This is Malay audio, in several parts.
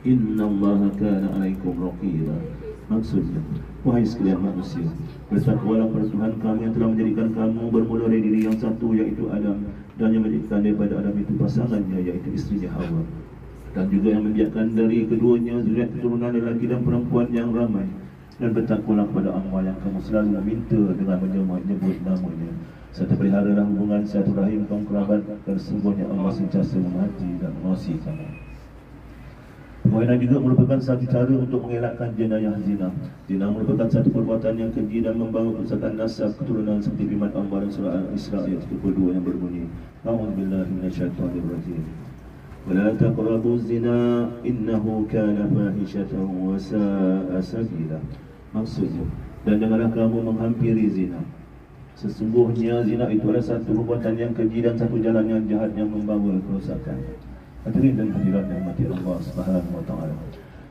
Innallaha kana 'alaikum raqiba. Maksudnya, wahai sekalian manusia, bertakwalah kepada Tuhan kamu yang telah menjadikan kamu bermula dari diri yang satu, yaitu Adam, dan yang menjadikan daripada Adam itu pasangannya, yaitu istrinya Hawa, dan juga yang membiarkan dari keduanya zuriat keturunan lelaki dan perempuan yang ramai. Dan bertakwalah kepada Allah yang kamu selalu meminta dengan menyebut namanya, serta peliharalah hubungan silaturahim kaum kerabat, kerana sesungguhnya Allah sentiasa memahami dan mengasihi kamu. Perkahwinan juga merupakan satu cara untuk mengelakkan jenayah zina. Zina merupakan satu perbuatan yang keji dan membawa kerusakan nasab keturunan, seperti firman Allah dalam surah Al-Isra ayat 32 yang berbunyi, A'udzubillahi minasyaitonirrajim. Wala taqrabuz zina innahu kana fahishatan wa sa'a sabila. Maksudnya, dan janganlah kamu menghampiri zina. Sesungguhnya zina itu adalah satu perbuatan yang keji dan satu jalan yang jahat yang membawa kerosakan. Hadirin dan hadirat yang mati Allah Subhanahu wa taala.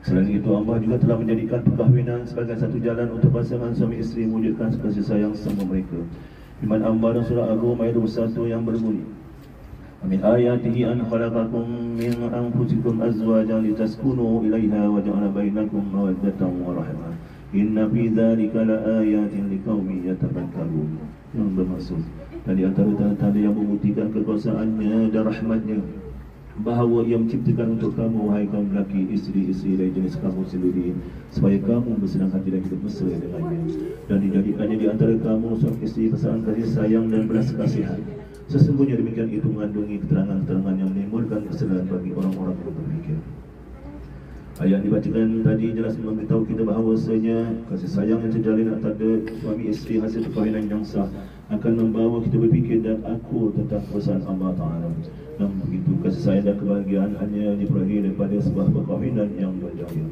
Selain itu, Allah juga telah menjadikan perkahwinan sebagai satu jalan untuk pasangan suami isteri mewujudkan kasih sayang sama mereka. Firman Allah dalam surah Ar-Rum ayat 21 yang berbunyi, Min ayatihi an khalaqakum min anfusikum azwajan litaskunu ilaiha wa ja'ala bainakum mawaddatan wa rahmah. Inna fi dzalika laayatin liqaumin yatafakkarun. Yang bermaksud, dan di antara tanda-tanda yang membuktikan kekuasaannya dan rahmatnya, bahawa ia menciptakan untuk kamu, wahai kaum lelaki, isteri-isteri dari jenis kamu sendiri, supaya kamu bersenang hati dan hidup mesra dengannya, dan dijadikannya di antara kamu suami isteri pasangan kasih sayang dan belas kasihan. Sesungguhnya demikian itu mengandungi keterangan-keterangan yang menimbulkan kesedaran bagi orang-orang yang berfikir. Ayat dibacakan tadi jelas memberitahu kita bahawasanya kasih sayang yang terjalin antara suami isteri hasil perkahwinan yang sah akan membawa kita berfikir dan aku tentang perasaan Allah Ta'ala. Dan begitu, kasih sayang dan kebahagiaan hanya diperoleh daripada sebuah perkahwinan yang berjaya.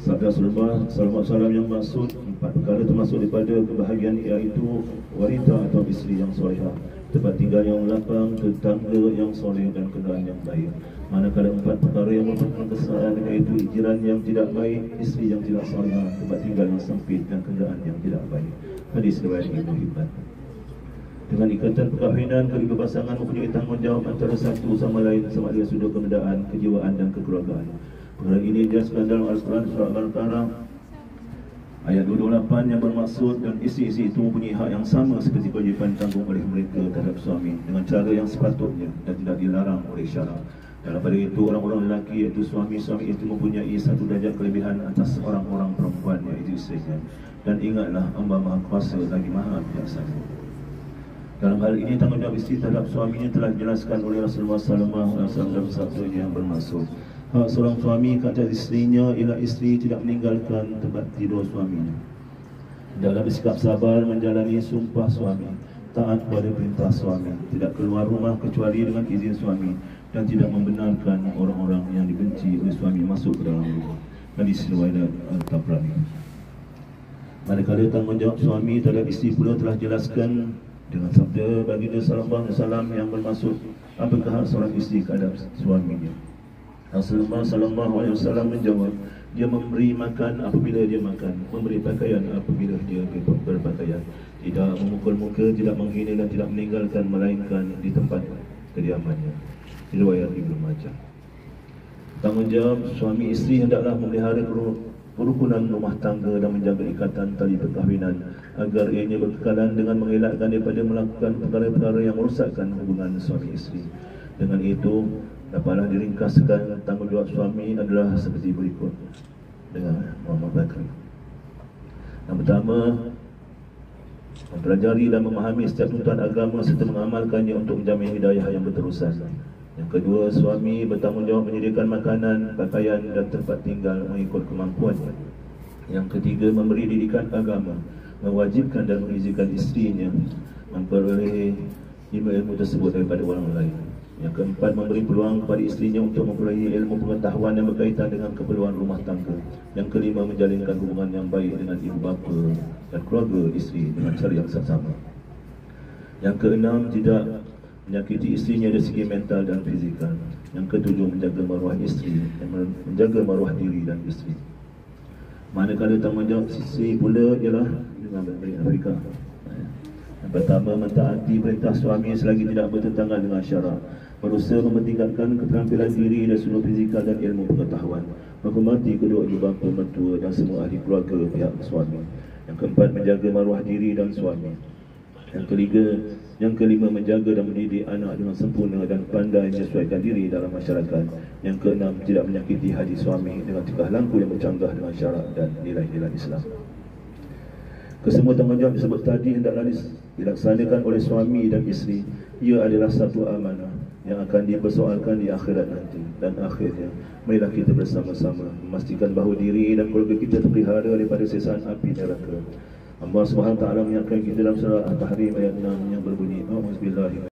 Sabda Rasulullah SAW yang maksud empat perkara termasuk daripada kebahagiaan, iaitu wanita atau isteri yang solehah, tempat tinggal yang lapang, tetangga yang soleh dan kenderaan yang baik. Manakala empat perkara yang merupakan kesalahan, iaitu jiran yang tidak baik, isteri yang tidak solehah, tempat tinggal yang sempit dan kenderaan yang tidak baik. Hadis riwayat Ibnu Hibban. Dengan ikatan perkahwinan, kedua pasangan mempunyai tanggungjawab antara satu sama lain sama ada sudut kemedaan, kejiwaan dan kekeluargaan. Perkara ini dijelaskan dalam Al-Quran surah Al-Baqarah ayat 28 yang bermaksud, dan isteri-isteri itu mempunyai hak yang sama seperti kewajipan tanggung oleh mereka terhadap suami dengan cara yang sepatutnya dan tidak dilarang oleh syarak. Dalam pada itu, orang-orang lelaki iaitu suami-suami itu mempunyai satu darjat kelebihan atas orang-orang perempuan iaitu isterinya. Dan ingatlah, Allah Maha Kuasa lagi Maha Bijaksana. Dalam hal ini, tanggungjawab isteri terhadap suaminya telah dijelaskan oleh Rasulullah SAW dalam sabdanya yang bermaksud, hak seorang suami ke atas isterinya ialah isteri tidak meninggalkan tempat tidur suaminya, dalam bersikap sabar menjalani sumpah suami, taat pada perintah suami, tidak keluar rumah kecuali dengan izin suami, dan tidak membenarkan orang-orang yang dibenci oleh suami masuk ke dalam rumah. Hadis riwayat Al-Tabrani. Manakala tanggungjawab suami terhadap isteri pula telah jelaskan dengan sabda baginda sallallahu alaihi wasallam yang bermaksud, apakah hak seorang isteri terhadap suaminya? Rasulullah sallallahu alaihi wasallam menjawab, dia memberi makan apabila dia makan, memberi pakaian apabila dia berpakaian, tidak memukul muka, tidak menghina dan tidak meninggalkan melainkan di tempat kediamannya. Riwayat Ibnu Majah. Tanggungjawab suami isteri hendaklah memelihara kerukunan rumah tangga dan menjaga ikatan tali perkahwinan agar ianya berkekalan dengan mengelakkan daripada melakukan perkara-perkara yang merosakkan hubungan suami isteri. Dengan itu, dapatlah diringkaskan tanggungjawab suami adalah seperti berikut dengan Muhammad Bakri. Yang pertama, mempelajari dan memahami setiap tuntutan agama serta mengamalkannya untuk menjamin hidayah yang berterusan. Yang kedua, suami bertanggungjawab menyediakan makanan, pakaian dan tempat tinggal mengikut kemampuannya. Yang ketiga, memberi didikan agama, mewajibkan dan mengizinkan isterinya memperoleh ilmu tersebut daripada orang lain. Yang keempat, memberi peluang kepada isterinya untuk memperoleh ilmu pengetahuan yang berkaitan dengan keperluan rumah tangga. Yang kelima, menjalinkan hubungan yang baik dengan ibu bapa dan keluarga isteri dengan cara yang sama. Yang keenam, tidak menyakiti isterinya dari segi mental dan fizikal. Yang ketujuh, menjaga maruah isteri dan menjaga maruah diri dan isteri. Manakala tanggungjawab isteri pula ialah dengan dari Afrika. Yang pertama, mentaati perintah suami selagi tidak bertentangan dengan syarak. berusaha mempertingkatkan keterampilan diri dan seluruh fizikal dan ilmu pengetahuan, menghormati kedua ibu bapa, mentua dan semua ahli keluarga pihak suami. Yang keempat, menjaga maruah diri dan suami. Yang kelima, menjaga dan mendidik anak dengan sempurna dan pandai menyesuaikan diri dalam masyarakat. Yang keenam, tidak menyakiti hati suami dengan tingkah laku yang bercanggah dengan syarak dan nilai-nilai Islam. Kesemua tanggungjawab disebut tadi hendaklah dilaksanakan oleh suami dan isteri. Ia adalah satu amanah yang akan dipersoalkan di akhirat nanti. Dan akhirnya, marilah kita bersama-sama memastikan bahawa diri dan keluarga kita terpelihara daripada siksaan api neraka. Allah SWT mengingatkan kita dalam surah Al-Tahrim ayat 6 yang berbunyi, A'udzubillahi